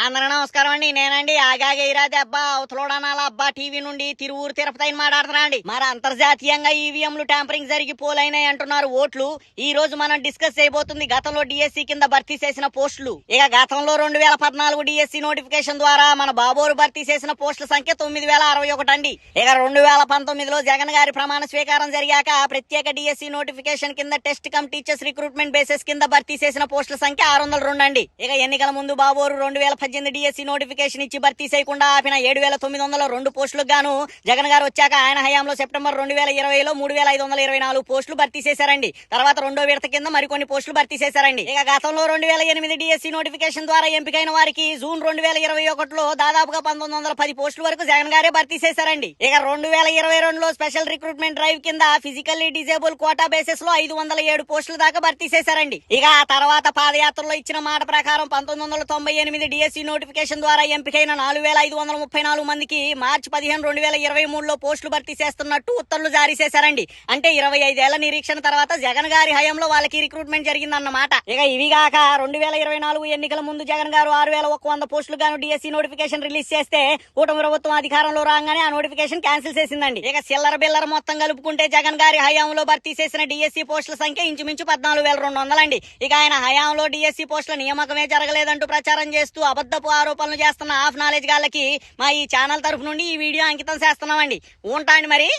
అందరూ నమస్కారం అండి. నేనండి ఆగాగే ఇరాదే అబ్బా అవతలోడనాల అబ్బా టీవీ నుండి తిరువూరు తిరుపతి అని మాట్లాడుతున్నా అండి. మరి అంతర్జాతీయంగా ఈవీఎంలు ట్యాంపరింగ్ జరిగి పోలైనాయి అంటున్నారు ఓట్లు. ఈ రోజు మనం డిస్కస్ చేయబోతుంది గతంలో డిఎస్సి కింద భర్తీ చేసిన పోస్టులు. ఇక గతంలో 2014 డిఎస్సి నోటిఫికేషన్ ద్వారా మన బాబోరు భర్తీ చేసిన పోస్టుల సంఖ్య 9061 అండి. ఇక 2019లో జగన్ గారి ప్రమాణ స్వీకారం జరిగాక ప్రత్యేక డిఎస్సి నోటిఫికేషన్ కింద test come teachers recruitment basis కింద భర్తీ చేసిన పోస్టుల సంఖ్య 602 అండి. ఇక ఎన్నికల ముందు బాబోరు 2018 డిఎస్సి నోటిఫికేషన్ ఇచ్చి భర్తీ చేయకుండా ఆపిన 7902 పోస్టులకు గాను జగన్ గారు వచ్చాక ఆయన హయాంలో సెప్టెంబర్ 2020లో 3524 పోస్టులు భర్తీ చేశారండి. తర్వాత రెండో విడత కింద మరికొన్ని పోస్టులు భర్తీ చేశారండి. ఇక గతంలో 2008 డిఎస్సి నోటిఫికేషన్ ద్వారా ఎంపికైన వారికి జూన్ 2021లో దాదాపుగా 1910 పోస్టుల వరకు జగన్ గారే భర్తీ చేశారండి. ఇక 2022లో స్పెషల్ రిక్రూట్మెంట్ డ్రైవ్ కింద ఫిజికల్లీ డిజేబుల్ కోటా బేసిస్ లో 507 పోస్టుల దాకా భర్తీ చేశారండి. ఇక ఆ తర్వాత పాదయాత్రలో ఇచ్చిన మాట ప్రకారం 1998 డిఎస్సి నోటిఫికేషన్ ద్వారా ఎంపికైన 4534 మందికి మార్చి 15, 2023లో పోస్టులు భర్తీ చేస్తున్నట్టు ఉత్తర్వులు జారీ చేశారండి. అంటే 25 ఏళ్ల నిరీక్షణ తర్వాత జగన్ గారి హయాంలో వాళ్ళకి రిక్రూట్మెంట్ జరిగిందన్నమాట. ఇక ఇవి కాక 2024 ఎన్నికల ముందు జగన్ గారు 6100 పోస్టులు గాను డిఎస్సి నోటిఫికేషన్ రిలీజ్ చేస్తే కూటమి ప్రభుత్వం అధికారంలో రాగానే ఆ నోటిఫికేషన్ క్యాన్సిల్ చేసిందండి. ఇక చిల్లర బిల్లర మొత్తం కలుపుకుంటే జగన్ గారి హయాంలో భర్తీ చేసిన డిఎస్సి పోస్టుల సంఖ్య ఇంచుమించు 14200 అండి. ఇక ఆయన హయాంలో డిఎస్సి పోస్టుల నియామకమే జరగలేదంటూ ప్రచారం చేస్తూ అబద్ధపు ఆరోపణలు చేస్తున్న హాఫ్ నాలెడ్జ్ గాళ్ళకి మా ఈ ఛానల్ తరఫు నుండి ఈ వీడియో అంకితం చేస్తున్నామండి. ఉంటాండి మరి.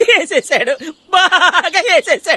వేసేసాడు, బాగా వేసేసాడు.